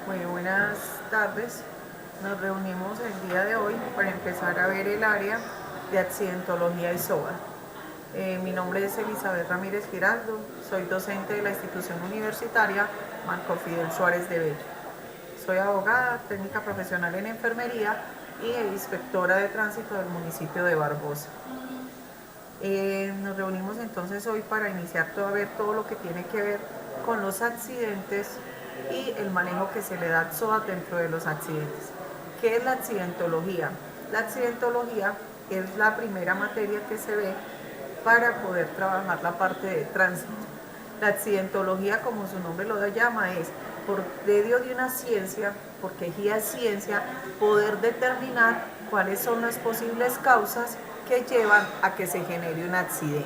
Muy buenas tardes. Nos reunimos el día de hoy para empezar a ver el área de accidentología y SOA. Mi nombre es Elizabeth Ramírez Giraldo, soy docente de la institución universitaria Marco Fidel Suárez de Bello. Soy abogada, técnica profesional en enfermería y inspectora de tránsito del municipio de Barbosa. Nos reunimos entonces hoy para iniciar a ver todo lo que tiene que ver con los accidentes y el manejo que se le da al SOAT dentro de los accidentes. ¿Qué es la accidentología? La accidentología es la primera materia que se ve para poder trabajar la parte de tránsito. La accidentología, como su nombre lo llama, es por medio de una ciencia, porque guía ciencia, poder determinar cuáles son las posibles causas que llevan a que se genere un accidente.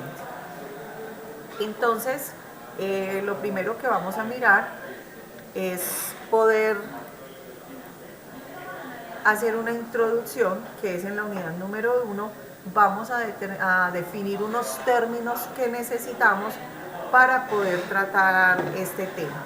Entonces, lo primero que vamos a mirar es poder hacer una introducción, que es en la unidad número 1, vamos a definir unos términos que necesitamos para poder tratar este tema.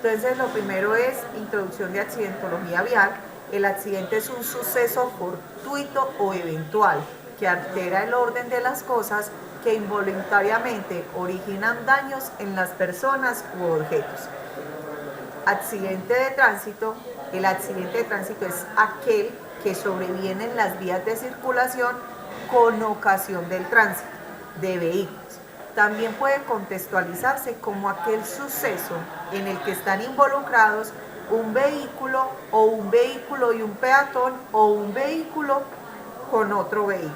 Entonces, lo primero es introducción de accidentología vial. El accidente es un suceso fortuito o eventual que altera el orden de las cosas que involuntariamente originan daños en las personas u objetos. Accidente de tránsito. El accidente de tránsito es aquel que sobreviene en las vías de circulación con ocasión del tránsito de vehículos. También puede contextualizarse como aquel suceso en el que están involucrados un vehículo y un peatón o un vehículo con otro vehículo.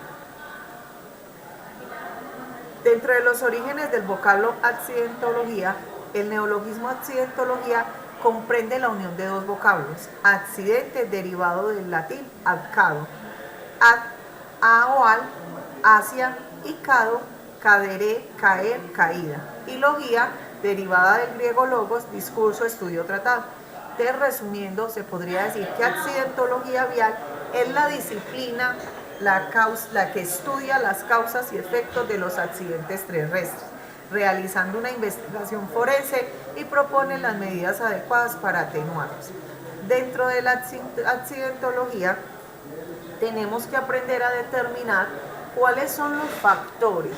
Dentro de los orígenes del vocablo accidentología, el neologismo accidentología comprende la unión de dos vocablos: accidente, derivado del latín adcado, a o al, hacia, y cado, cadere, caer, caída, y logía, derivada del griego logos, discurso, estudio, tratado. Entonces, resumiendo, se podría decir que accidentología vial es la disciplina, la que estudia las causas y efectos de los accidentes terrestres, realizando una investigación forense y propone las medidas adecuadas para atenuarlos. Dentro de la accidentología tenemos que aprender a determinar cuáles son los factores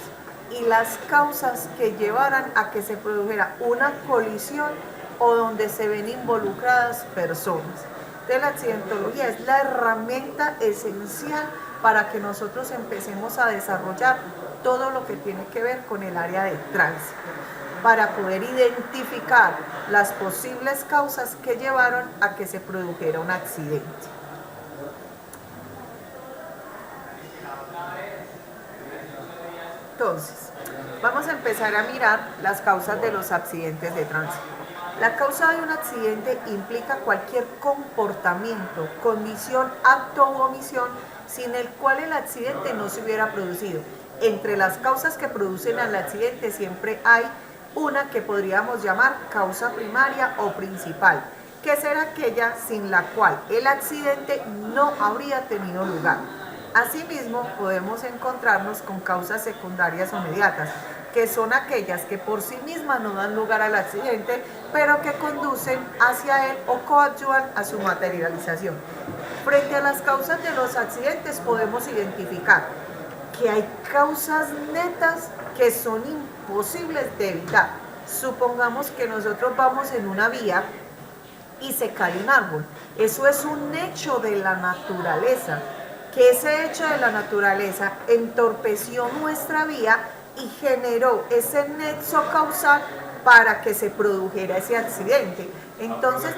y las causas que llevaran a que se produjera una colisión o donde se ven involucradas personas. Entonces, la accidentología es la herramienta esencial para que nosotros empecemos a desarrollar todo lo que tiene que ver con el área de tránsito, para poder identificar las posibles causas que llevaron a que se produjera un accidente. Entonces, vamos a empezar a mirar las causas de los accidentes de tránsito. La causa de un accidente implica cualquier comportamiento, condición, acto u omisión sin el cual el accidente no se hubiera producido. Entre las causas que producen el accidente siempre hay una que podríamos llamar causa primaria o principal, que será aquella sin la cual el accidente no habría tenido lugar. Asimismo, podemos encontrarnos con causas secundarias o mediatas, que son aquellas que por sí mismas no dan lugar al accidente, pero que conducen hacia él o coadyuvan a su materialización. Frente a las causas de los accidentes podemos identificar que hay causas netas que son imposibles de evitar. Supongamos que nosotros vamos en una vía y se cae un árbol. Eso es un hecho de la naturaleza, que ese hecho de la naturaleza entorpeció nuestra vía y generó ese nexo causal para que se produjera ese accidente. Entonces,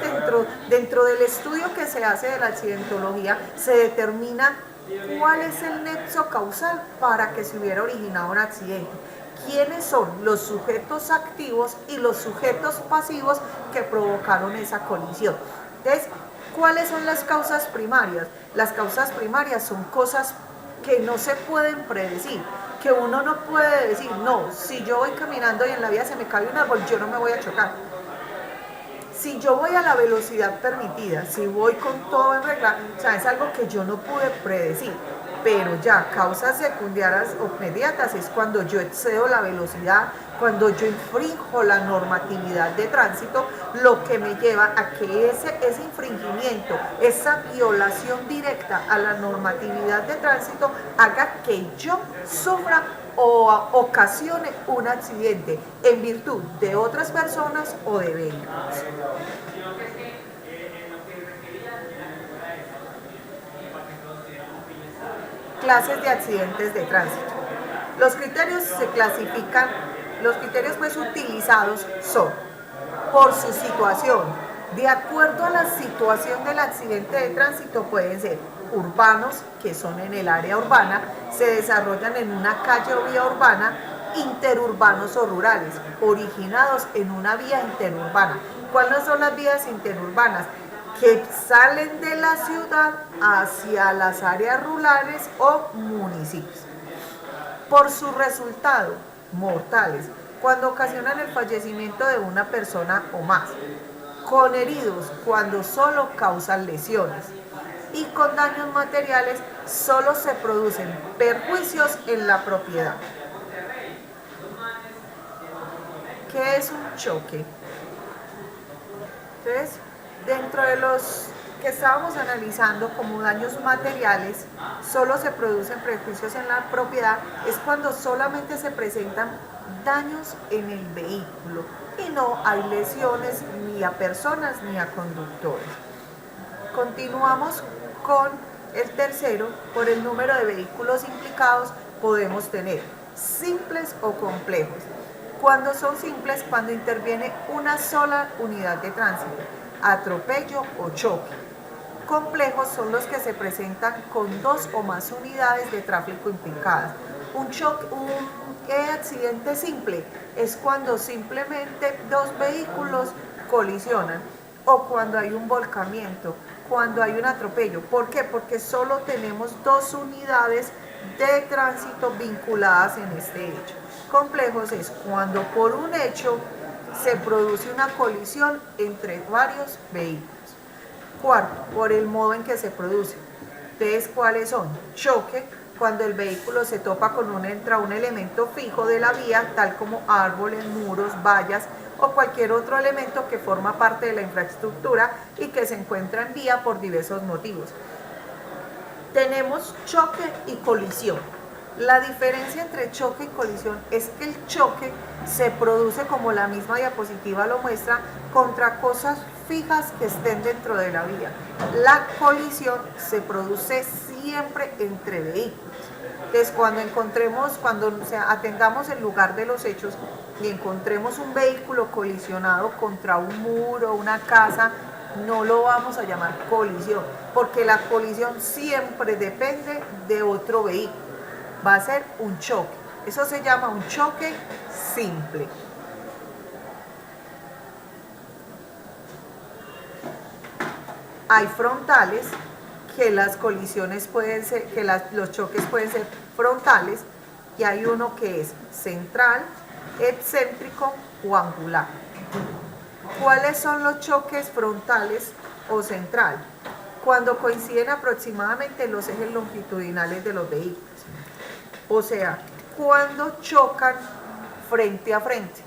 dentro del estudio que se hace de la accidentología, se determina cuál es el nexo causal para que se hubiera originado un accidente. ¿Quiénes son los sujetos activos y los sujetos pasivos que provocaron esa colisión? Entonces, ¿cuáles son las causas primarias? Las causas primarias son cosas que no se pueden predecir, que uno no puede decir, no, si yo voy caminando y en la vía se me cae un árbol, yo no me voy a chocar. Si yo voy a la velocidad permitida, si voy con todo en regla, o sea, es algo que yo no pude predecir. Pero ya causas secundarias o inmediatas es cuando yo excedo la velocidad, cuando yo infrinjo la normatividad de tránsito, lo que me lleva a que ese infringimiento, esa violación directa a la normatividad de tránsito, haga que yo sufra o ocasione un accidente en virtud de otras personas o de vehículos. Clases de accidentes de tránsito. Los criterios se clasifican, los criterios pues utilizados son por su situación. De acuerdo a la situación del accidente de tránsito pueden ser urbanos, que son en el área urbana, se desarrollan en una calle o vía urbana, interurbanos o rurales, originados en una vía interurbana. ¿Cuáles son las vías interurbanas? Que salen de la ciudad hacia las áreas rurales o municipios. Por su resultado, mortales, cuando ocasionan el fallecimiento de una persona o más, con heridos cuando solo causan lesiones y con daños materiales solo se producen perjuicios en la propiedad. ¿Qué es un choque? Entonces, dentro de los que estábamos analizando como daños materiales, solo se producen perjuicios en la propiedad, es cuando solamente se presentan daños en el vehículo y no hay lesiones ni a personas ni a conductores. Continuamos con el tercero. Por el número de vehículos implicados podemos tener simples o complejos. Cuando son simples, cuando interviene una sola unidad de tránsito, atropello o choque. Complejos son los que se presentan con dos o más unidades de tráfico implicadas. Un accidente simple es cuando simplemente dos vehículos colisionan o cuando hay un volcamiento, cuando hay un atropello. ¿Por qué? Porque solo tenemos dos unidades de tránsito vinculadas en este hecho. Complejos es cuando por un hecho se produce una colisión entre varios vehículos. Cuarto, por el modo en que se produce. Entonces, ¿cuáles son? Choque, cuando el vehículo se topa con un elemento fijo de la vía, tal como árboles, muros, vallas o cualquier otro elemento que forma parte de la infraestructura y que se encuentra en vía por diversos motivos. Tenemos choque y colisión. La diferencia entre choque y colisión es que el choque se produce, como la misma diapositiva lo muestra, contra cosas fijas que estén dentro de la vía. La colisión se produce siempre entre vehículos. Entonces, cuando atendamos el lugar de los hechos y encontremos un vehículo colisionado contra un muro, una casa, no lo vamos a llamar colisión, porque la colisión siempre depende de otro vehículo. Va a ser un choque. Eso se llama un choque simple. Hay frontales, que las colisiones pueden ser, los choques pueden ser frontales, y hay uno que es central, excéntrico o angular. ¿Cuáles son los choques frontales o central? Cuando coinciden aproximadamente los ejes longitudinales de los vehículos. O sea, cuando chocan frente a frente.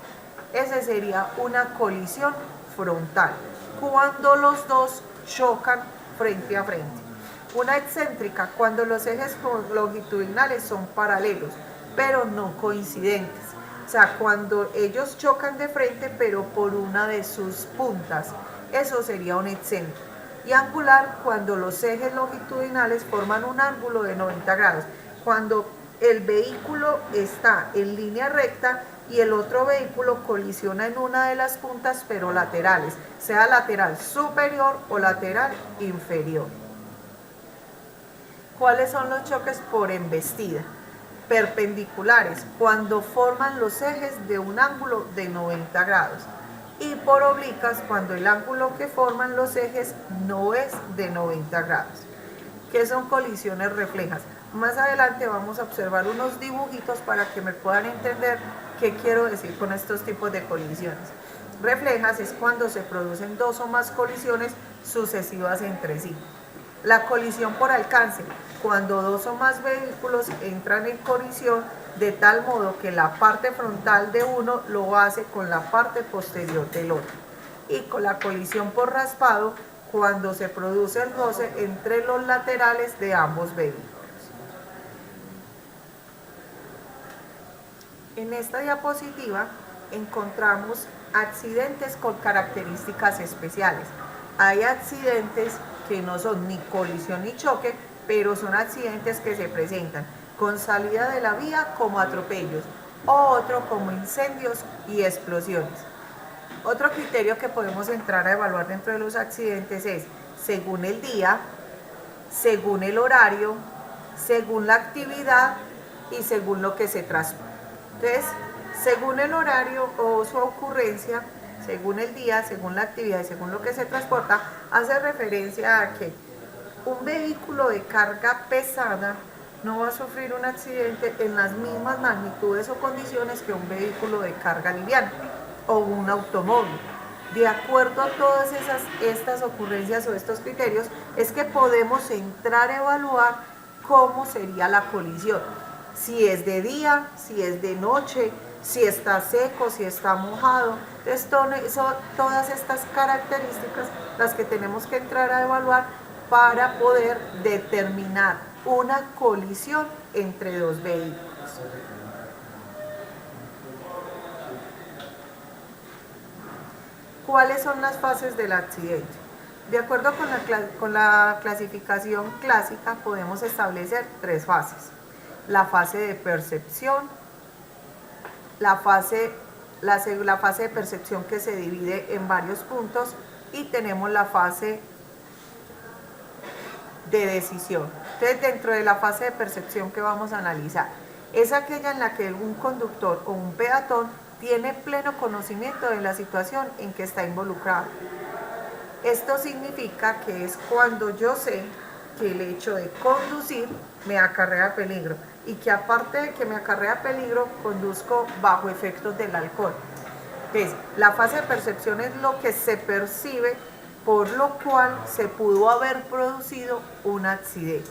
Esa sería una colisión frontal. Cuando los dos chocan frente a frente. Una excéntrica, cuando los ejes longitudinales son paralelos, pero no coincidentes. O sea, cuando ellos chocan de frente, pero por una de sus puntas. Eso sería un excéntrico. Y angular, cuando los ejes longitudinales forman un ángulo de 90 grados. Cuando el vehículo está en línea recta y el otro vehículo colisiona en una de las puntas, pero laterales, sea lateral superior o lateral inferior. ¿Cuáles son los choques por embestida? Perpendiculares, cuando forman los ejes de un ángulo de 90 grados. Y por oblicuas, cuando el ángulo que forman los ejes no es de 90 grados. ¿Qué son colisiones reflejas? Más adelante vamos a observar unos dibujitos para que me puedan entender qué quiero decir con estos tipos de colisiones. Reflejas es cuando se producen dos o más colisiones sucesivas entre sí. La colisión por alcance, cuando dos o más vehículos entran en colisión de tal modo que la parte frontal de uno lo hace con la parte posterior del otro. Y con la colisión por raspado, cuando se produce el roce entre los laterales de ambos vehículos. En esta diapositiva encontramos accidentes con características especiales. Hay accidentes que no son ni colisión ni choque, pero son accidentes que se presentan con salida de la vía como atropellos, o otro como incendios y explosiones. Otro criterio que podemos entrar a evaluar dentro de los accidentes es según el día, según el horario, según la actividad y según lo que se transporta. Entonces, según el horario o su ocurrencia, según el día, según la actividad y según lo que se transporta, hace referencia a que un vehículo de carga pesada no va a sufrir un accidente en las mismas magnitudes o condiciones que un vehículo de carga liviana o un automóvil. De acuerdo a todas estas ocurrencias o estos criterios, es que podemos entrar a evaluar cómo sería la colisión. Si es de día, si es de noche, si está seco, si está mojado. Entonces, todas estas características las que tenemos que entrar a evaluar para poder determinar una colisión entre dos vehículos. ¿Cuáles son las fases del accidente? De acuerdo con la clasificación clásica, podemos establecer tres fases. La fase de percepción, la fase de percepción que se divide en varios puntos, y tenemos la fase de decisión. Entonces, dentro de la fase de percepción que vamos a analizar, es aquella en la que un conductor o un peatón tiene pleno conocimiento de la situación en que está involucrado. Esto significa que es cuando yo sé que el hecho de conducir me acarrea peligro y que aparte de que me acarrea peligro, conduzco bajo efectos del alcohol. Entonces, la fase de percepción es lo que se percibe, por lo cual se pudo haber producido un accidente.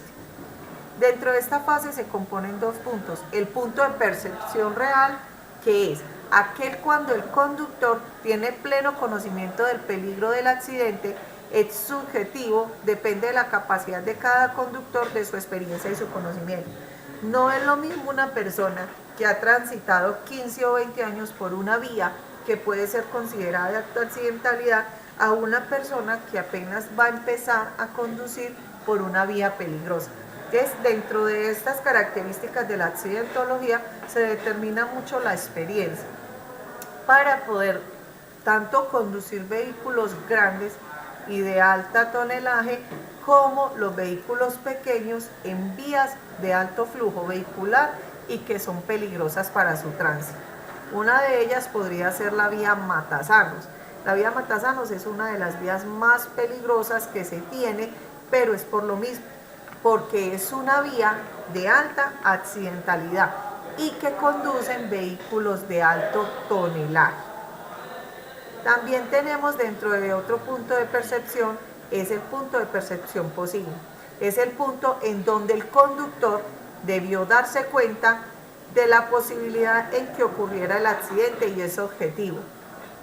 Dentro de esta fase se componen dos puntos. El punto de percepción real, que es aquel cuando el conductor tiene pleno conocimiento del peligro del accidente, es subjetivo, depende de la capacidad de cada conductor, de su experiencia y su conocimiento. No es lo mismo una persona que ha transitado 15 o 20 años por una vía que puede ser considerada de alta accidentalidad a una persona que apenas va a empezar a conducir por una vía peligrosa. Entonces, dentro de estas características de la accidentología se determina mucho la experiencia para poder tanto conducir vehículos grandes y de alta tonelaje como los vehículos pequeños en vías de alto flujo vehicular y que son peligrosas para su tránsito. Una de ellas podría ser la vía Matasanos. La vía Matasanos es una de las vías más peligrosas que se tiene, pero es por lo mismo, porque es una vía de alta accidentalidad y que conducen vehículos de alto tonelaje. También tenemos dentro de otro punto de percepción, es el punto de percepción posible. Es el punto en donde el conductor debió darse cuenta de la posibilidad en que ocurriera el accidente y es objetivo.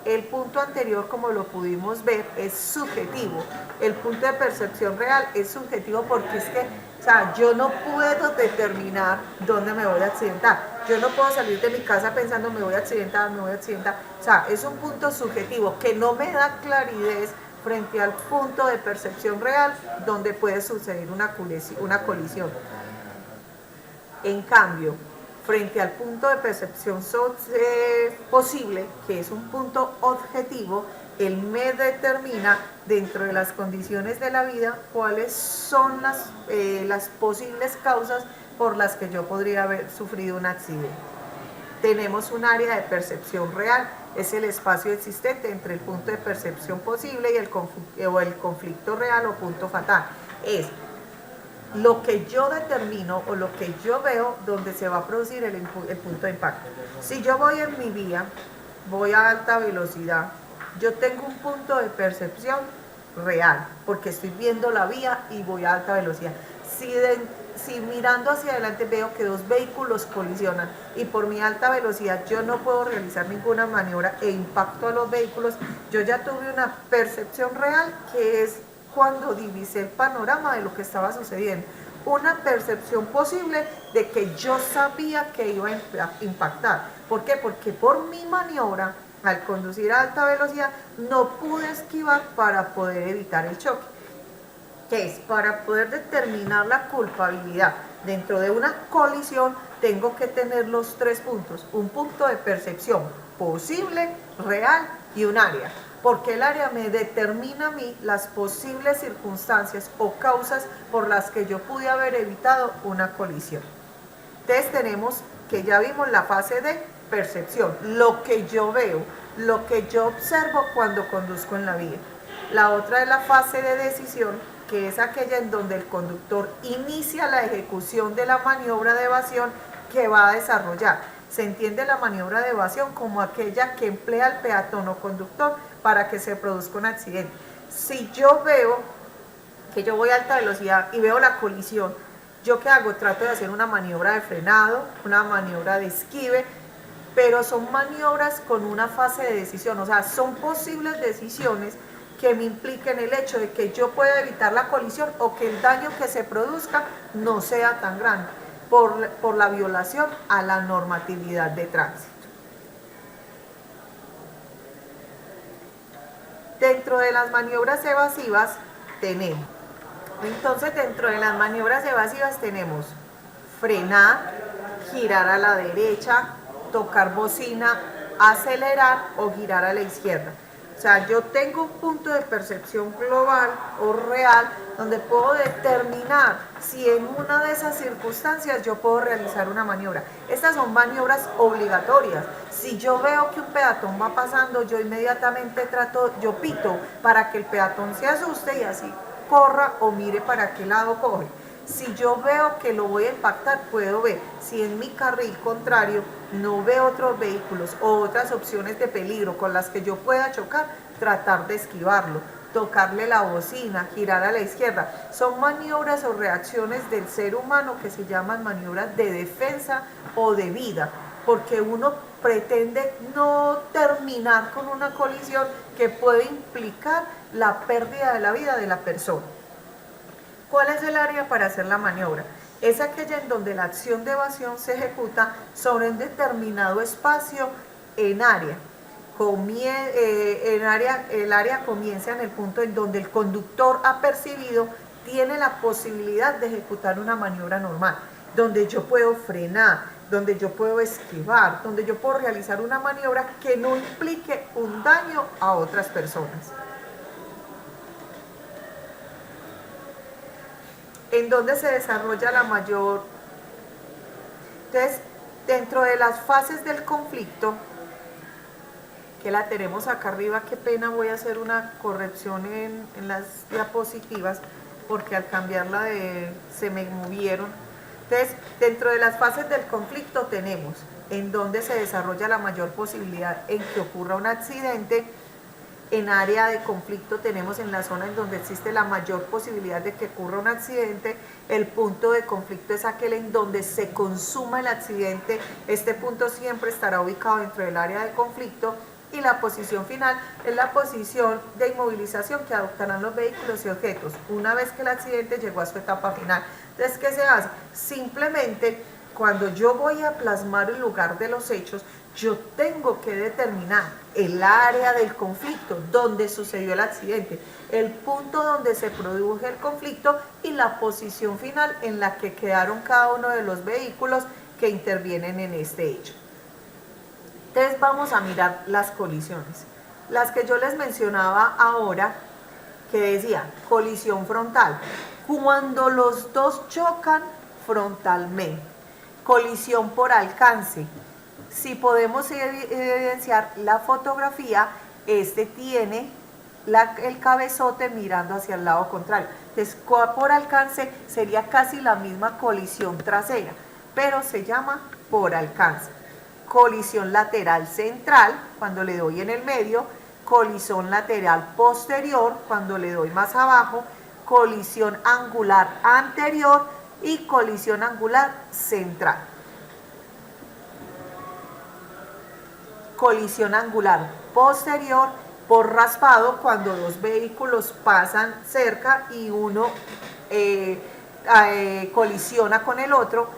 El punto anterior, como lo pudimos ver, es subjetivo. El punto de percepción real es subjetivo porque es que, yo no puedo determinar dónde me voy a accidentar. Yo no puedo salir de mi casa pensando me voy a accidentar, me voy a accidentar. Es un punto subjetivo que no me da claridad frente al punto de percepción real donde puede suceder una colisión. En cambio, frente al punto de percepción posible, que es un punto objetivo, él me determina dentro de las condiciones de la vida cuáles son las posibles causas por las que yo podría haber sufrido un accidente. Tenemos un área de percepción real, es el espacio existente entre el punto de percepción posible y el conflicto real o punto fatal. Es lo que yo determino o lo que yo veo donde se va a producir el punto de impacto. Si yo voy en mi vía, voy a alta velocidad, yo tengo un punto de percepción real, porque estoy viendo la vía y voy a alta velocidad. Si si mirando hacia adelante veo que dos vehículos colisionan y por mi alta velocidad yo no puedo realizar ninguna maniobra e impacto a los vehículos, yo ya tuve una percepción real, que es cuando divisé el panorama de lo que estaba sucediendo. Una percepción posible de que yo sabía que iba a impactar. ¿Por qué? Porque por mi maniobra, al conducir a alta velocidad, no pude esquivar para poder evitar el choque. Que es, para poder determinar la culpabilidad dentro de una colisión, tengo que tener los tres puntos: un punto de percepción posible, real y un área, porque el área me determina a mí las posibles circunstancias o causas por las que yo pude haber evitado una colisión. Entonces tenemos que ya vimos la fase de percepción, lo que yo veo, lo que yo observo cuando conduzco en la vía. La otra es la fase de decisión, que es aquella en donde el conductor inicia la ejecución de la maniobra de evasión que va a desarrollar. Se entiende la maniobra de evasión como aquella que emplea al peatón o conductor para que se produzca un accidente. Si yo veo que yo voy a alta velocidad y veo la colisión, ¿yo qué hago? Trato de hacer una maniobra de frenado, una maniobra de esquive, pero son maniobras con una fase de decisión, o sea, son posibles decisiones que me impliquen el hecho de que yo pueda evitar la colisión o que el daño que se produzca no sea tan grande por la violación a la normatividad de tránsito. Dentro de las maniobras evasivas tenemos, entonces dentro de las maniobras evasivas tenemos frenar, girar a la derecha, tocar bocina, acelerar o girar a la izquierda. O sea, yo tengo un punto de percepción global o real donde puedo determinar si en una de esas circunstancias yo puedo realizar una maniobra. Estas son maniobras obligatorias. Si yo veo que un peatón va pasando, yo inmediatamente yo pito para que el peatón se asuste y así corra o mire para qué lado coge. Si yo veo que lo voy a impactar, puedo ver si en mi carril contrario no veo otros vehículos o otras opciones de peligro con las que yo pueda chocar, tratar de esquivarlo, tocarle la bocina, girar a la izquierda. Son maniobras o reacciones del ser humano que se llaman maniobras de defensa o de vida, porque uno pretende no terminar con una colisión que puede implicar la pérdida de la vida de la persona. ¿Cuál es el área para hacer la maniobra? Es aquella en donde la acción de evasión se ejecuta sobre un determinado espacio en área. El área comienza en el punto en donde el conductor apercibido tiene la posibilidad de ejecutar una maniobra normal, donde yo puedo frenar, donde yo puedo esquivar, donde yo puedo realizar una maniobra que no implique un daño a otras personas. En donde se desarrolla la mayor. Entonces, dentro de las fases del conflicto, que la tenemos acá arriba, qué pena, voy a hacer una corrección en las diapositivas, porque al cambiarla se me movieron. Entonces, dentro de las fases del conflicto tenemos en donde se desarrolla la mayor posibilidad en que ocurra un accidente. En área de conflicto tenemos en la zona en donde existe la mayor posibilidad de que ocurra un accidente. El punto de conflicto es aquel en donde se consuma el accidente. Este punto siempre estará ubicado dentro del área de conflicto. Y la posición final es la posición de inmovilización que adoptarán los vehículos y objetos una vez que el accidente llegó a su etapa final. Entonces, ¿qué se hace? Simplemente, cuando yo voy a plasmar el lugar de los hechos, yo tengo que determinar el área del conflicto, donde sucedió el accidente, el punto donde se produjo el conflicto y la posición final en la que quedaron cada uno de los vehículos que intervienen en este hecho. Entonces vamos a mirar las colisiones. Las que yo les mencionaba ahora, que decía colisión frontal, cuando los dos chocan frontalmente. Colisión por alcance. Si podemos evidenciar la fotografía, este tiene el cabezote mirando hacia el lado contrario. Entonces, por alcance sería casi la misma colisión trasera, pero se llama por alcance. Colisión lateral central, cuando le doy en el medio. Colisión lateral posterior, cuando le doy más abajo. Colisión angular anterior y colisión angular central. Colisión angular posterior por raspado cuando dos vehículos pasan cerca y uno colisiona con el otro.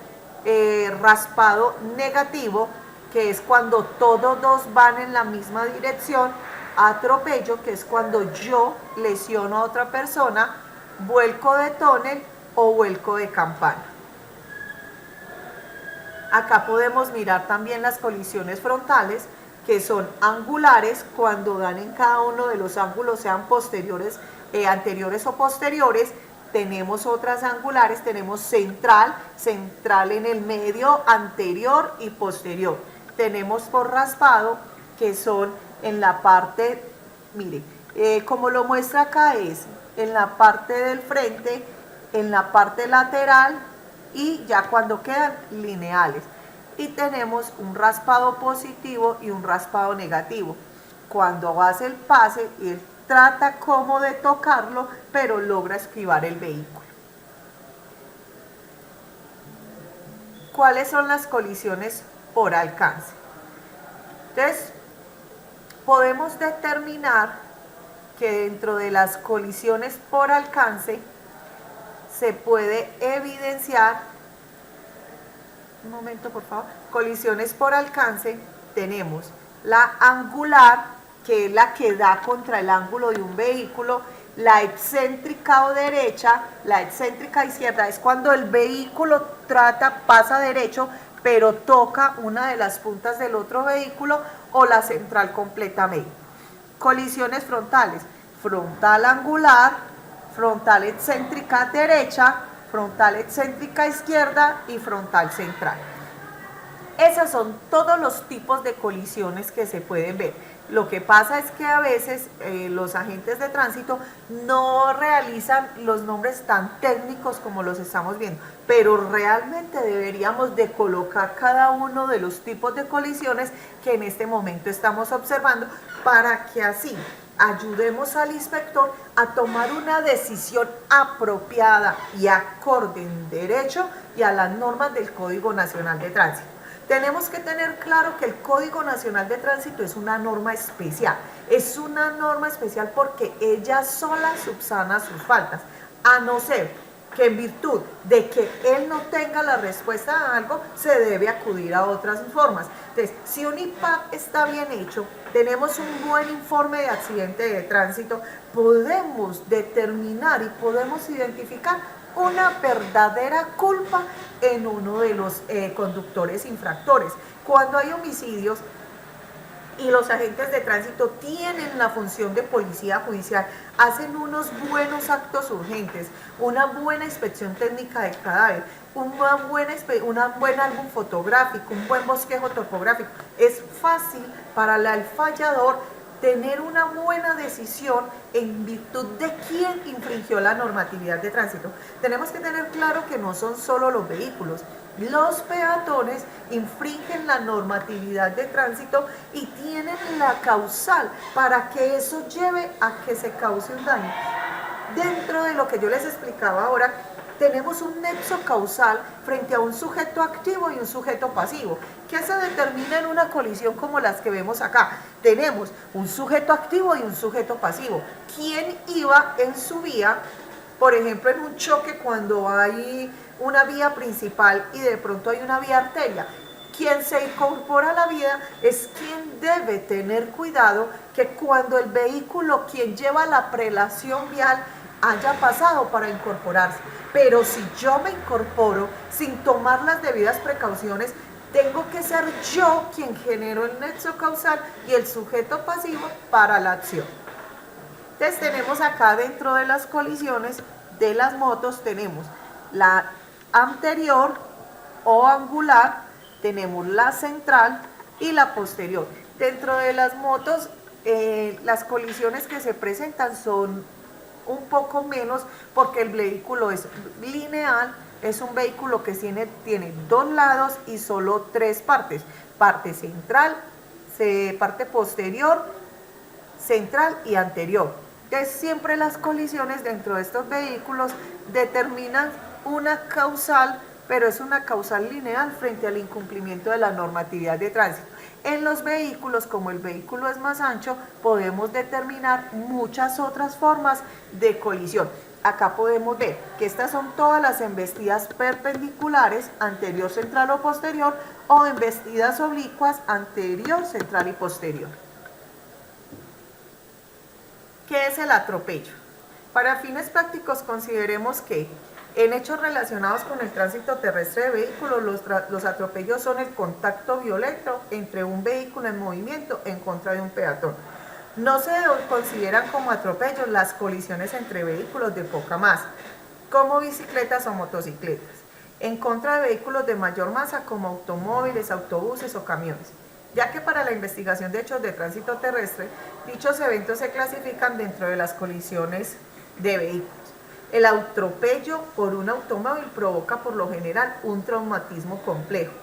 Raspado negativo, que es cuando todos dos van en la misma dirección. Atropello, que es cuando yo lesiono a otra persona. Vuelco de tónel o vuelco de campana. Acá podemos mirar también las colisiones frontales, que son angulares cuando dan en cada uno de los ángulos, sean posteriores, anteriores o posteriores. Tenemos otras angulares, tenemos central, central en el medio, anterior y posterior. Tenemos por raspado, que son en la parte, mire, como lo muestra acá es en la parte del frente, en la parte lateral y ya cuando quedan lineales. Y tenemos un raspado positivo y un raspado negativo. Cuando hace el pase, él trata como de tocarlo, pero logra esquivar el vehículo. ¿Cuáles son las colisiones por alcance? Entonces, podemos determinar que dentro de las colisiones por alcance se puede evidenciar, un momento por favor, colisiones por alcance. Tenemos la angular, que es la que da contra el ángulo de un vehículo. La excéntrica o derecha, la excéntrica izquierda es cuando el vehículo pasa derecho, pero toca una de las puntas del otro vehículo, o la central completamente. Colisiones frontales: frontal angular, frontal excéntrica derecha, frontal excéntrica izquierda y frontal central. Esos son todos los tipos de colisiones que se pueden ver. Lo que pasa es que a veces los agentes de tránsito no realizan los nombres tan técnicos como los estamos viendo, pero realmente deberíamos de colocar cada uno de los tipos de colisiones que en este momento estamos observando, para que así ayudemos al inspector a tomar una decisión apropiada y acorde en derecho y a las normas del Código Nacional de Tránsito. Tenemos que tener claro que el Código Nacional de Tránsito es una norma especial. Es una norma especial porque ella sola subsana sus faltas, a no ser que en virtud de que él no tenga la respuesta a algo, se debe acudir a otras formas. Entonces, si un IPAC está bien hecho, tenemos un buen informe de accidente de tránsito, podemos determinar y podemos identificar una verdadera culpa en uno de los conductores infractores. Cuando hay homicidios y los agentes de tránsito tienen la función de policía judicial, hacen unos buenos actos urgentes, una buena inspección técnica del cadáver, un buen álbum fotográfico, un buen bosquejo topográfico, es fácil para el fallador tener una buena decisión en virtud de quién infringió la normatividad de tránsito. Tenemos que tener claro que no son solo los vehículos. Los peatones infringen la normatividad de tránsito y tienen la causal para que eso lleve a que se cause un daño. Dentro de lo que yo les explicaba ahora, tenemos un nexo causal frente a un sujeto activo y un sujeto pasivo, que se determina en una colisión como las que vemos acá. Tenemos un sujeto activo y un sujeto pasivo. ¿Quién iba en su vía? Por ejemplo, en un choque, cuando hay una vía principal y de pronto hay una vía arteria, quien se incorpora a la vía es quien debe tener cuidado que cuando el vehículo, quien lleva la prelación vial, haya pasado para incorporarse. Pero si yo me incorporo sin tomar las debidas precauciones, tengo que ser yo quien genero el nexo causal y el sujeto pasivo para la acción. Entonces tenemos acá, dentro de las colisiones de las motos, tenemos la anterior o angular, tenemos la central y la posterior. Dentro de las motos, las colisiones que se presentan son un poco menos, porque el vehículo es lineal, es un vehículo que tiene dos lados y solo tres partes: parte central, parte posterior, central y anterior. Entonces siempre las colisiones dentro de estos vehículos determinan una causal, pero es una causal lineal frente al incumplimiento de la normatividad de tránsito. En los vehículos, como el vehículo es más ancho, podemos determinar muchas otras formas de colisión. Acá podemos ver que estas son todas las embestidas perpendiculares, anterior, central o posterior, o embestidas oblicuas, anterior, central y posterior. ¿Qué es el atropello? Para fines prácticos consideremos que en hechos relacionados con el tránsito terrestre de vehículos, los atropellos son el contacto violento entre un vehículo en movimiento en contra de un peatón. No se consideran como atropellos las colisiones entre vehículos de poca masa, como bicicletas o motocicletas, en contra de vehículos de mayor masa como automóviles, autobuses o camiones, ya que para la investigación de hechos de tránsito terrestre, dichos eventos se clasifican dentro de las colisiones de vehículos. El atropello por un automóvil provoca por lo general un traumatismo complejo,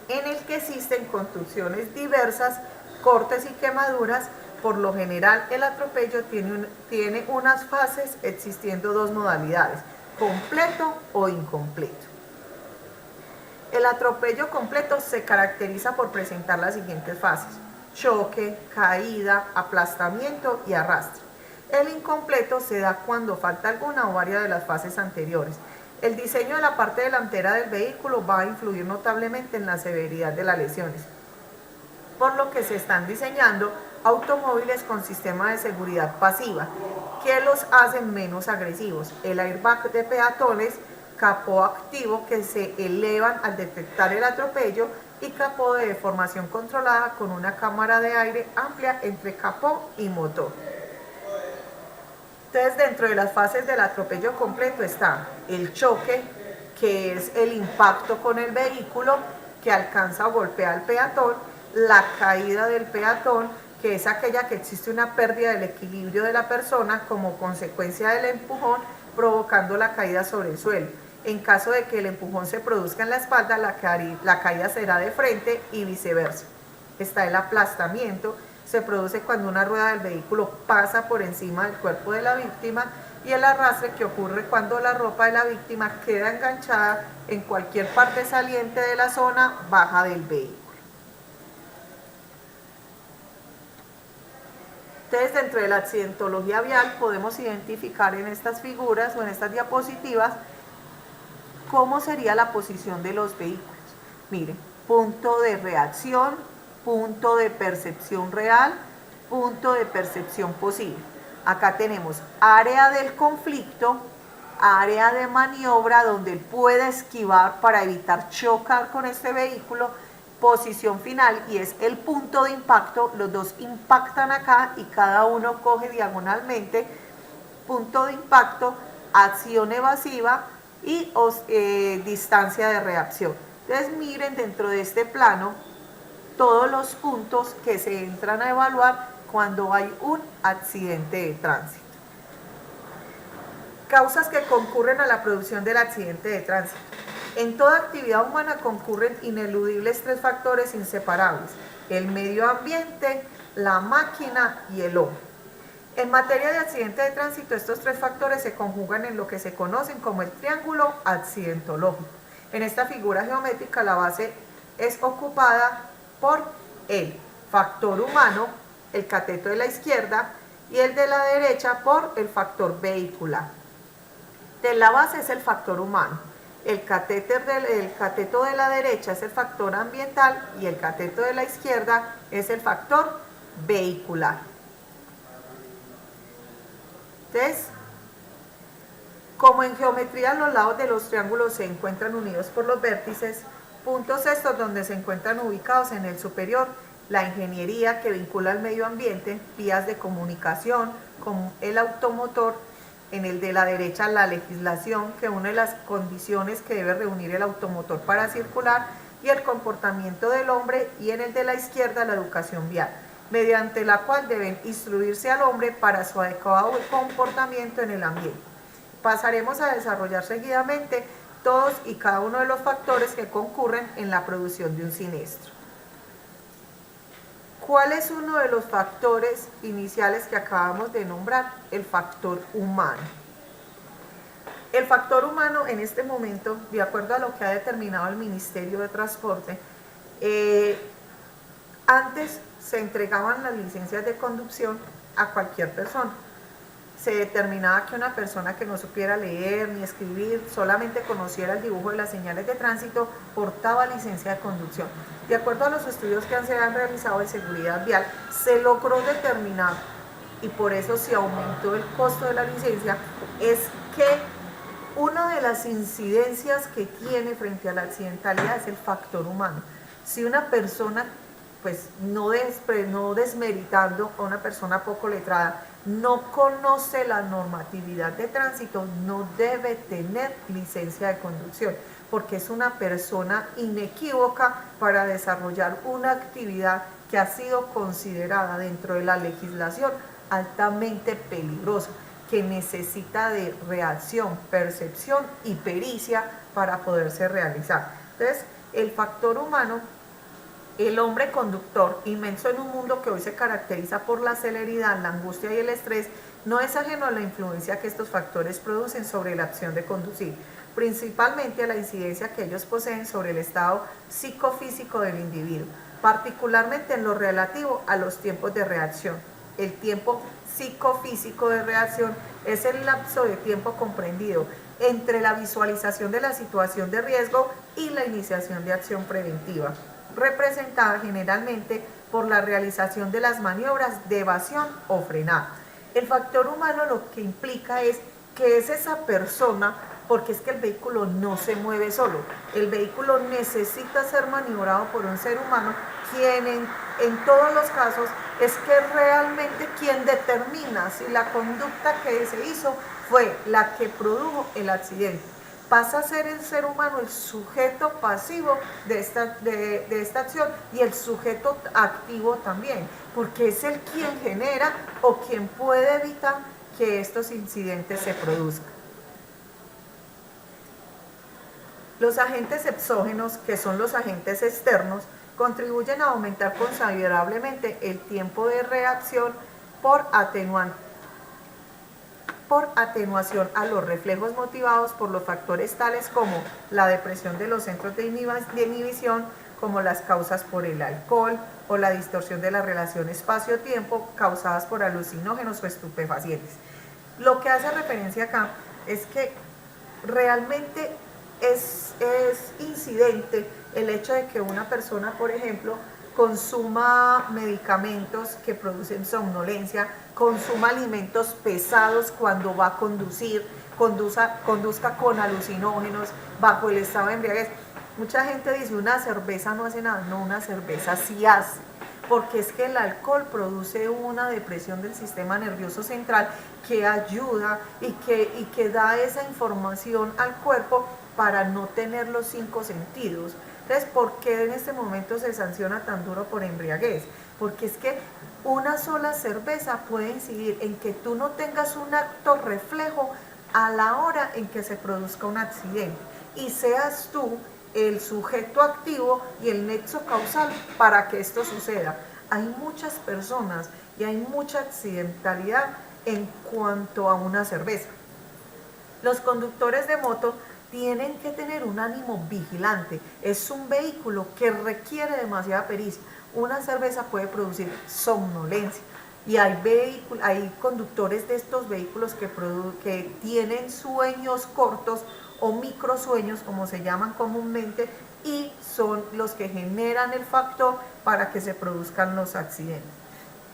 en el que existen contusiones diversas, cortes y quemaduras. Por lo general, el atropello tiene unas fases, existiendo dos modalidades, completo o incompleto. El atropello completo se caracteriza por presentar las siguientes fases: choque, caída, aplastamiento y arrastre. El incompleto se da cuando falta alguna o varias de las fases anteriores. El diseño de la parte delantera del vehículo va a influir notablemente en la severidad de las lesiones, por lo que se están diseñando automóviles con sistema de seguridad pasiva que los hacen menos agresivos. El airbag de peatones, capó activo que se elevan al detectar el atropello y capó de deformación controlada con una cámara de aire amplia entre capó y motor. Entonces, dentro de las fases del atropello completo está el choque, que es el impacto con el vehículo que alcanza o golpea al peatón; la caída del peatón, que es aquella que existe una pérdida del equilibrio de la persona como consecuencia del empujón, provocando la caída sobre el suelo. En caso de que el empujón se produzca en la espalda, la caída será de frente y viceversa. Está el aplastamiento, se produce cuando una rueda del vehículo pasa por encima del cuerpo de la víctima; y el arrastre, que ocurre cuando la ropa de la víctima queda enganchada en cualquier parte saliente de la zona baja del vehículo. Entonces, dentro de la accidentología vial podemos identificar en estas figuras o en estas diapositivas cómo sería la posición de los vehículos. Miren, punto de reacción, punto de percepción real, punto de percepción posible. Acá tenemos área del conflicto, área de maniobra donde él puede esquivar para evitar chocar con este vehículo, posición final, y es el punto de impacto. Los dos impactan acá y cada uno coge diagonalmente. Punto de impacto, acción evasiva y distancia de reacción. Entonces, miren dentro de este plano todos los puntos que se entran a evaluar cuando hay un accidente de tránsito. Causas que concurren a la producción del accidente de tránsito. En toda actividad humana concurren ineludibles tres factores inseparables: el medio ambiente, la máquina y el hombre. En materia de accidente de tránsito, estos tres factores se conjugan en lo que se conocen como el triángulo accidentológico. En esta figura geométrica, la base es ocupada por el factor humano, el cateto de la izquierda, y el de la derecha por el factor vehicular. De la base es el factor humano, el cateto de la derecha es el factor ambiental y el cateto de la izquierda es el factor vehicular. Entonces, como en geometría los lados de los triángulos se encuentran unidos por los vértices, puntos estos donde se encuentran ubicados en el superior la ingeniería que vincula al medio ambiente, vías de comunicación como el automotor; en el de la derecha la legislación, que une las condiciones que debe reunir el automotor para circular y el comportamiento del hombre; y en el de la izquierda la educación vial, mediante la cual deben instruirse al hombre para su adecuado comportamiento en el ambiente. Pasaremos a desarrollar seguidamente todos y cada uno de los factores que concurren en la producción de un siniestro. ¿Cuál es uno de los factores iniciales que acabamos de nombrar? El factor humano. El factor humano en este momento, de acuerdo a lo que ha determinado el Ministerio de Transporte, antes se entregaban las licencias de conducción a cualquier persona. Se determinaba que una persona que no supiera leer ni escribir, solamente conociera el dibujo de las señales de tránsito, portaba licencia de conducción. De acuerdo a los estudios que se han realizado de seguridad vial, se logró determinar, y por eso se aumentó el costo de la licencia, es que una de las incidencias que tiene frente a la accidentalidad es el factor humano. Si una persona, pues no desmeritando a una persona poco letrada, no conoce la normatividad de tránsito, no debe tener licencia de conducción, porque es una persona inequívoca para desarrollar una actividad que ha sido considerada dentro de la legislación altamente peligrosa, que necesita de reacción, percepción y pericia para poderse realizar. Entonces, el factor humano, el hombre conductor, inmenso en un mundo que hoy se caracteriza por la celeridad, la angustia y el estrés, no es ajeno a la influencia que estos factores producen sobre la acción de conducir, principalmente a la incidencia que ellos poseen sobre el estado psicofísico del individuo, particularmente en lo relativo a los tiempos de reacción. El tiempo psicofísico de reacción es el lapso de tiempo comprendido entre la visualización de la situación de riesgo y la iniciación de acción preventiva, representada generalmente por la realización de las maniobras de evasión o frenada. El factor humano lo que implica es que es esa persona, porque es que el vehículo no se mueve solo, el vehículo necesita ser maniobrado por un ser humano, quien en todos los casos es que realmente quien determina si la conducta que se hizo fue la que produjo el accidente. Pasa a ser el ser humano el sujeto pasivo de esta acción y el sujeto activo también, porque es el quien genera o quien puede evitar que estos incidentes se produzcan. Los agentes exógenos, que son los agentes externos, contribuyen a aumentar considerablemente el tiempo de reacción por atenuación a los reflejos motivados por los factores tales como la depresión de los centros de inhibición, como las causas por el alcohol o la distorsión de la relación espacio-tiempo causadas por alucinógenos o estupefacientes. Lo que hace referencia acá es que realmente es incidente el hecho de que una persona, por ejemplo, consuma medicamentos que producen somnolencia, consuma alimentos pesados cuando va a conducir, conduzca con alucinógenos, bajo el estado de embriaguez. Mucha gente dice, una cerveza no hace nada. No, una cerveza sí hace, porque es que el alcohol produce una depresión del sistema nervioso central que ayuda y que da esa información al cuerpo para no tener los 5 sentidos. Entonces, ¿por qué en este momento se sanciona tan duro por embriaguez? Porque es que una sola cerveza puede incidir en que tú no tengas un acto reflejo a la hora en que se produzca un accidente y seas tú el sujeto activo y el nexo causal para que esto suceda. Hay muchas personas y hay mucha accidentalidad en cuanto a una cerveza. Los conductores de moto tienen que tener un ánimo vigilante. Es un vehículo que requiere demasiada pericia. Una cerveza puede producir somnolencia y hay conductores de estos vehículos que tienen sueños cortos o microsueños, como se llaman comúnmente, y son los que generan el factor para que se produzcan los accidentes.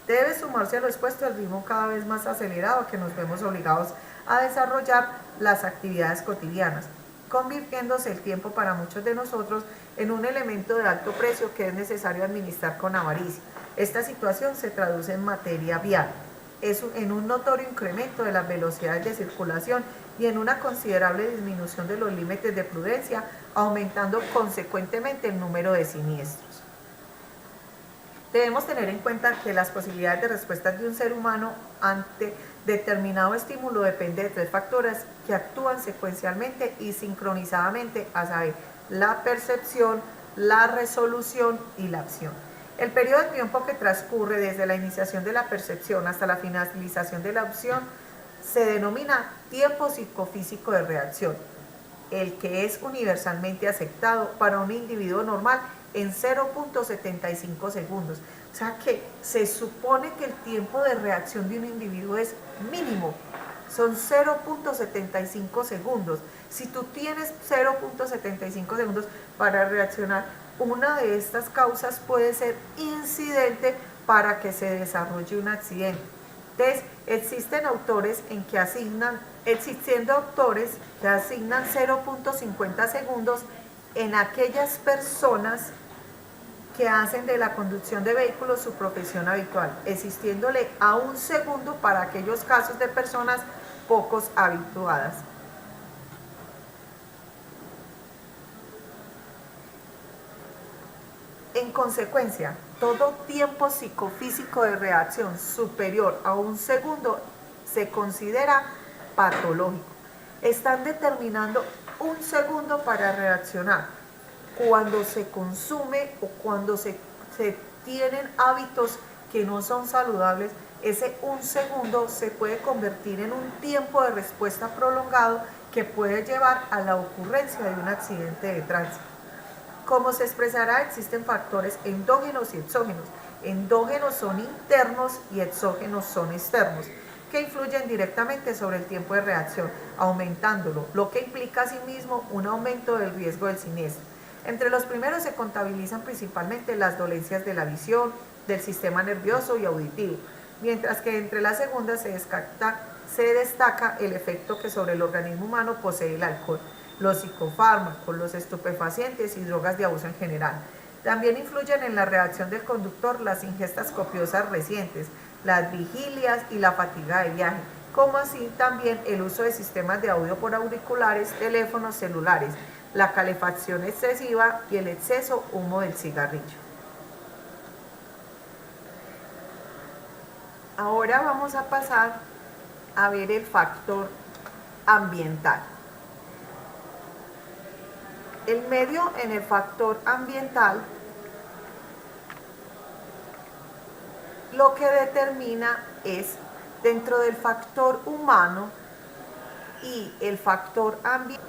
Debe sumarse a lo expuesto el ritmo cada vez más acelerado que nos vemos obligados a desarrollar las actividades cotidianas, convirtiéndose el tiempo para muchos de nosotros en un elemento de alto precio que es necesario administrar con avaricia. Esta situación se traduce en materia vial, en un notorio incremento de las velocidades de circulación y en una considerable disminución de los límites de prudencia, aumentando consecuentemente el número de siniestros. Debemos tener en cuenta que las posibilidades de respuesta de un ser humano ante determinado estímulo depende de 3 factores que actúan secuencialmente y sincronizadamente, a saber, la percepción, la resolución y la acción. El periodo de tiempo que transcurre desde la iniciación de la percepción hasta la finalización de la acción se denomina tiempo psicofísico de reacción, el que es universalmente aceptado para un individuo normal en 0.75 segundos. O sea que se supone que el tiempo de reacción de un individuo es mínimo, son 0.75 segundos. Si tú tienes 0.75 segundos para reaccionar, una de estas causas puede ser incidente para que se desarrolle un accidente. Entonces, existiendo autores que asignan 0.50 segundos en aquellas personas que hacen de la conducción de vehículos su profesión habitual, existiéndole a 1 segundo para aquellos casos de personas pocos habituadas. En consecuencia, todo tiempo psicofísico de reacción superior a 1 segundo se considera patológico. Están determinando 1 segundo para reaccionar. Cuando se consume o cuando se tienen hábitos que no son saludables, ese 1 segundo se puede convertir en un tiempo de respuesta prolongado que puede llevar a la ocurrencia de un accidente de tránsito. Como se expresará, existen factores endógenos y exógenos. Endógenos son internos y exógenos son externos, que influyen directamente sobre el tiempo de reacción, aumentándolo, lo que implica asimismo un aumento del riesgo del siniestro. Entre los primeros se contabilizan principalmente las dolencias de la visión, del sistema nervioso y auditivo, mientras que entre las segundas se destaca el efecto que sobre el organismo humano posee el alcohol, los psicofármacos, los estupefacientes y drogas de abuso en general. También influyen en la reacción del conductor las ingestas copiosas recientes, las vigilias y la fatiga de viaje, como así también el uso de sistemas de audio por auriculares, teléfonos celulares, la calefacción excesiva y el exceso humo del cigarrillo. Ahora vamos a pasar a ver el factor ambiental. El medio en el factor ambiental lo que determina es dentro del factor humano y el factor ambiental.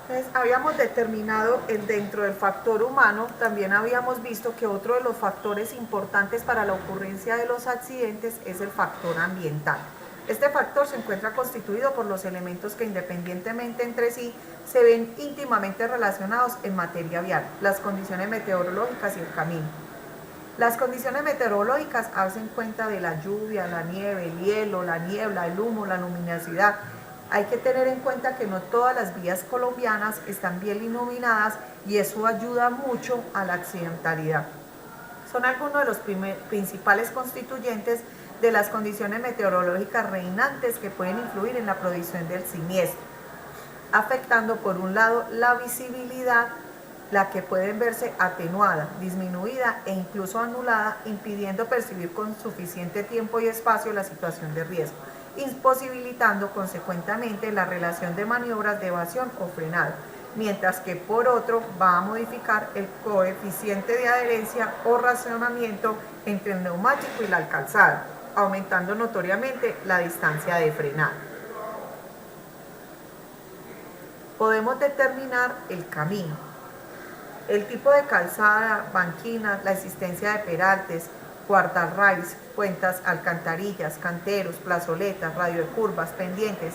Entonces, habíamos determinado dentro del factor humano, también habíamos visto que otro de los factores importantes para la ocurrencia de los accidentes es el factor ambiental. Este factor se encuentra constituido por los elementos que independientemente entre sí se ven íntimamente relacionados en materia vial, las condiciones meteorológicas y el camino. Las condiciones meteorológicas hacen cuenta de la lluvia, la nieve, el hielo, la niebla, el humo, la luminosidad. Hay que tener en cuenta que no todas las vías colombianas están bien iluminadas y eso ayuda mucho a la accidentalidad. Son algunos de los principales constituyentes de las condiciones meteorológicas reinantes que pueden influir en la producción del siniestro, afectando por un lado la visibilidad, la que puede verse atenuada, disminuida e incluso anulada, impidiendo percibir con suficiente tiempo y espacio la situación de riesgo, imposibilitando consecuentemente la relación de maniobras de evasión o frenado, mientras que por otro va a modificar el coeficiente de adherencia o racionamiento entre el neumático y la calzada, aumentando notoriamente la distancia de frenado. Podemos determinar el camino, el tipo de calzada, banquinas, la existencia de peraltes, guardarraíles, puentas, alcantarillas, canteros, plazoletas, radio de curvas, pendientes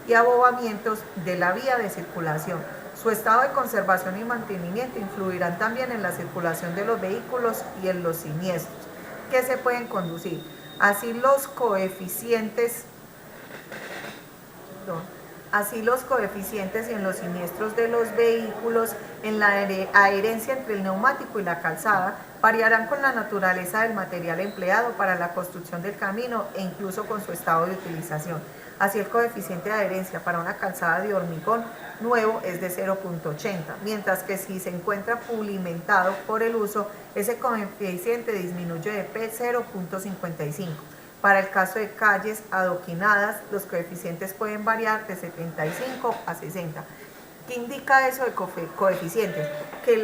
y abobamientos de la vía de circulación. Su estado de conservación y mantenimiento influirán también en la circulación de los vehículos y en los siniestros que se pueden conducir. Así los coeficientes y en los siniestros de los vehículos, en la adherencia entre el neumático y la calzada, variarán con la naturaleza del material empleado para la construcción del camino e incluso con su estado de utilización. Así el coeficiente de adherencia para una calzada de hormigón nuevo es de 0.80, mientras que si se encuentra pulimentado por el uso, ese coeficiente disminuye de 0.55. Para el caso de calles adoquinadas, los coeficientes pueden variar de 75 a 60. ¿Qué indica eso de coeficientes? Que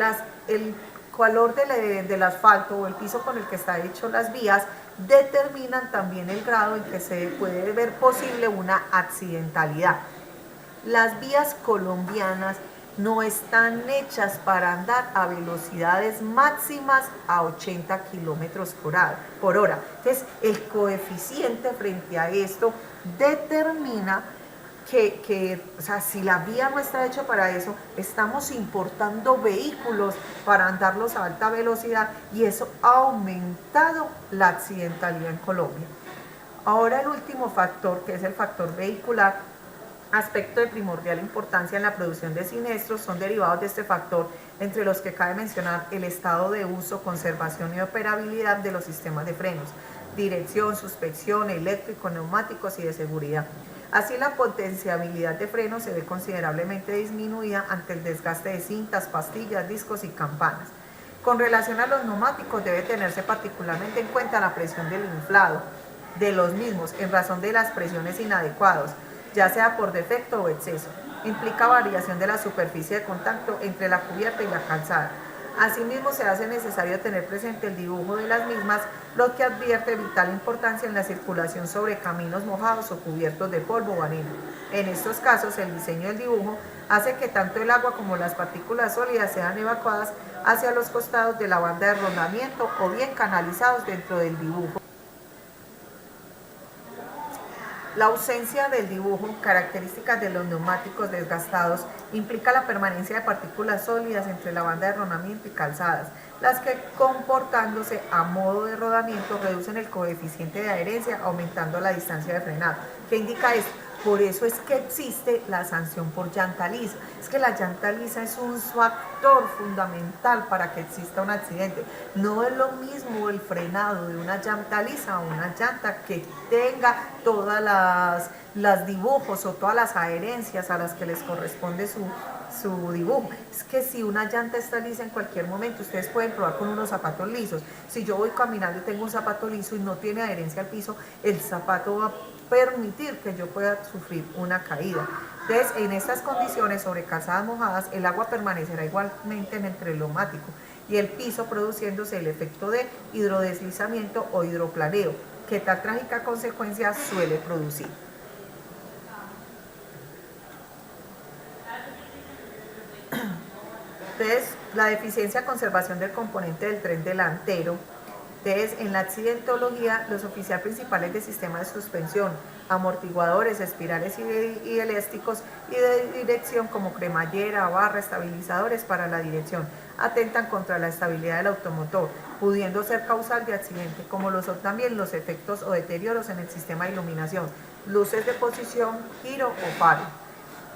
el color del asfalto o el piso con el que está hecho las vías determinan también el grado en que se puede ver posible una accidentalidad. Las vías colombianas no están hechas para andar a velocidades máximas a 80 kilómetros por hora. Entonces, el coeficiente frente a esto determina o sea, si la vía no está hecha para eso, estamos importando vehículos para andarlos a alta velocidad y eso ha aumentado la accidentalidad en Colombia. Ahora el último factor, que es el factor vehicular, aspecto de primordial importancia en la producción de siniestros, son derivados de este factor, entre los que cabe mencionar el estado de uso, conservación y operabilidad de los sistemas de frenos, dirección, suspensión, eléctrico, neumáticos y de seguridad. Así, la potenciabilidad de freno se ve considerablemente disminuida ante el desgaste de cintas, pastillas, discos y campanas. Con relación a los neumáticos, debe tenerse particularmente en cuenta la presión del inflado de los mismos en razón de las presiones inadecuadas, ya sea por defecto o exceso. Implica variación de la superficie de contacto entre la cubierta y la calzada. Asimismo, se hace necesario tener presente el dibujo de las mismas, lo que advierte vital importancia en la circulación sobre caminos mojados o cubiertos de polvo o arena. En estos casos, el diseño del dibujo hace que tanto el agua como las partículas sólidas sean evacuadas hacia los costados de la banda de rodamiento o bien canalizados dentro del dibujo. La ausencia del dibujo, características de los neumáticos desgastados, implica la permanencia de partículas sólidas entre la banda de rodamiento y calzadas, las que, comportándose a modo de rodamiento, reducen el coeficiente de adherencia, aumentando la distancia de frenado. ¿Qué indica esto? Por eso es que existe la sanción por llanta lisa. Es que la llanta lisa es un factor fundamental para que exista un accidente. No es lo mismo el frenado de una llanta lisa o una llanta que tenga todas las dibujos o todas las adherencias a las que les corresponde su dibujo. Es que si una llanta está lisa en cualquier momento, ustedes pueden probar con unos zapatos lisos. Si yo voy caminando y tengo un zapato liso y no tiene adherencia al piso, el zapato va a permitir que yo pueda sufrir una caída. Entonces, en estas condiciones, sobre calzadas mojadas, el agua permanecerá igualmente entre el neumático y el piso, produciéndose el efecto de hidrodeslizamiento o hidroplaneo, que tal trágica consecuencia suele producir. Entonces, la deficiencia conservación del componente del tren delantero. Entonces, en la accidentología, los oficiales principales del sistema de suspensión, amortiguadores, espirales y elásticos y de dirección como cremallera, barra, estabilizadores para la dirección, atentan contra la estabilidad del automotor, pudiendo ser causal de accidente, como lo son también los efectos o deterioros en el sistema de iluminación, luces de posición, giro o faro.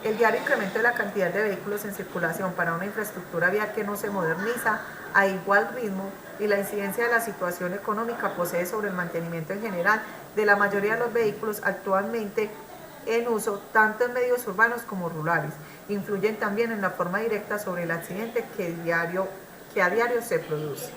El diario incremento de la cantidad de vehículos en circulación para una infraestructura vial que no se moderniza a igual ritmo y la incidencia de la situación económica posee sobre el mantenimiento en general de la mayoría de los vehículos actualmente en uso, tanto en medios urbanos como rurales. Influyen también en la forma directa sobre el accidente que a diario se produce.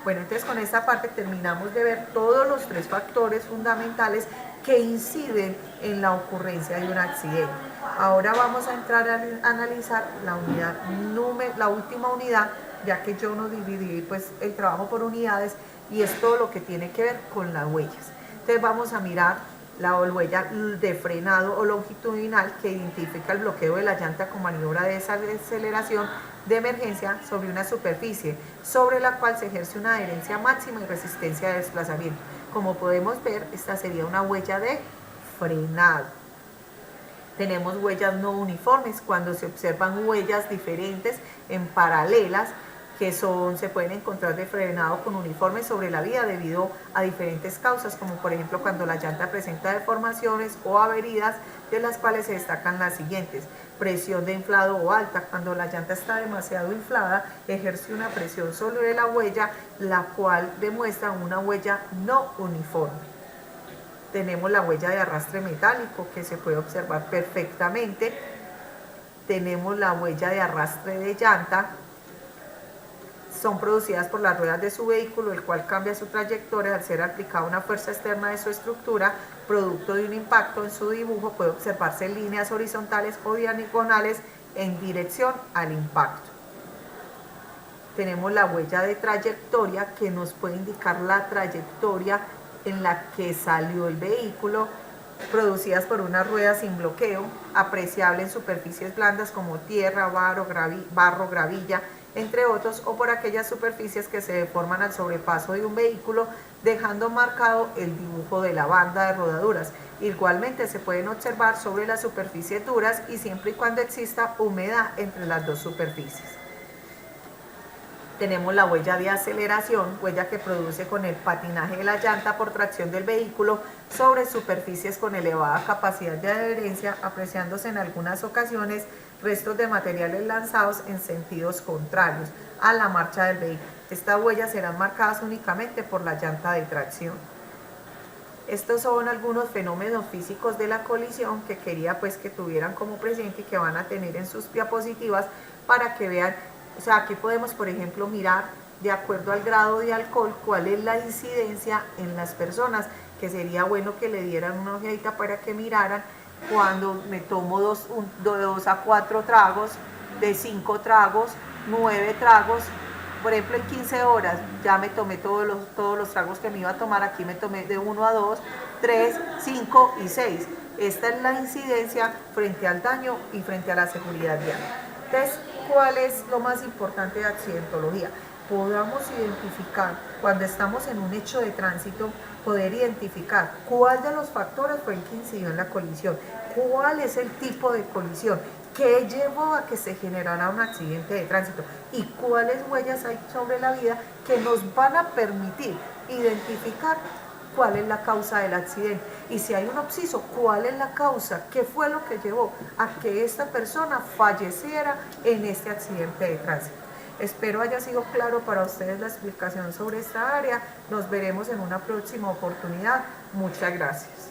Bueno, entonces con esta parte terminamos de ver todos los tres factores fundamentales que inciden en la ocurrencia de un accidente. Ahora vamos a entrar a analizar la última unidad, ya que yo no dividí pues, el trabajo por unidades y es todo lo que tiene que ver con las huellas. Entonces vamos a mirar la huella de frenado o longitudinal que identifica el bloqueo de la llanta con maniobra de desaceleración de emergencia sobre una superficie sobre la cual se ejerce una adherencia máxima y resistencia de desplazamiento. Como podemos ver, esta sería una huella de frenado. Tenemos huellas no uniformes cuando se observan huellas diferentes en paralelas que se pueden encontrar de frenado con uniforme sobre la vía debido a diferentes causas, como por ejemplo cuando la llanta presenta deformaciones o averías, de las cuales se destacan las siguientes: presión de inflado o alta, cuando la llanta está demasiado inflada, ejerce una presión sobre la huella, la cual demuestra una huella no uniforme. Tenemos la huella de arrastre metálico, que se puede observar perfectamente. Tenemos la huella de arrastre de llanta. Son producidas por las ruedas de su vehículo, el cual cambia su trayectoria al ser aplicada una fuerza externa de su estructura, producto de un impacto. En su dibujo puede observarse líneas horizontales o diagonales en dirección al impacto. Tenemos la huella de trayectoria, que nos puede indicar la trayectoria en la que salió el vehículo, producidas por una rueda sin bloqueo, apreciable en superficies blandas como tierra, barro, gravilla, entre otros, o por aquellas superficies que se deforman al sobrepaso de un vehículo, dejando marcado el dibujo de la banda de rodaduras. Igualmente se pueden observar sobre las superficies duras y siempre y cuando exista humedad entre las dos superficies. Tenemos la huella de aceleración, huella que produce con el patinaje de la llanta por tracción del vehículo sobre superficies con elevada capacidad de adherencia, apreciándose en algunas ocasiones restos de materiales lanzados en sentidos contrarios a la marcha del vehículo. Estas huellas serán marcadas únicamente por la llanta de tracción. Estos son algunos fenómenos físicos de la colisión que quería pues que tuvieran como presente y que van a tener en sus diapositivas para que vean. O sea, aquí podemos, por ejemplo, mirar de acuerdo al grado de alcohol cuál es la incidencia en las personas, que sería bueno que le dieran una ojeadita para que miraran cuando me tomo 2 a 4 tragos, de 5 tragos, 9 tragos. Por ejemplo, en 15 horas ya me tomé todos los tragos que me iba a tomar. Aquí me tomé de 1 a 2, 3, 5 y 6. Esta es la incidencia frente al daño y frente a la seguridad vial. Entonces, ¿cuál es lo más importante de accidentología? Podamos identificar, cuando estamos en un hecho de tránsito, poder identificar cuál de los factores fue el que incidió en la colisión, cuál es el tipo de colisión, qué llevó a que se generara un accidente de tránsito y cuáles huellas hay sobre la vida que nos van a permitir identificar cuál es la causa del accidente y si hay un obsiso, cuál es la causa, qué fue lo que llevó a que esta persona falleciera en este accidente de tránsito. Espero haya sido claro para ustedes la explicación sobre esta área. Nos veremos en una próxima oportunidad. Muchas gracias.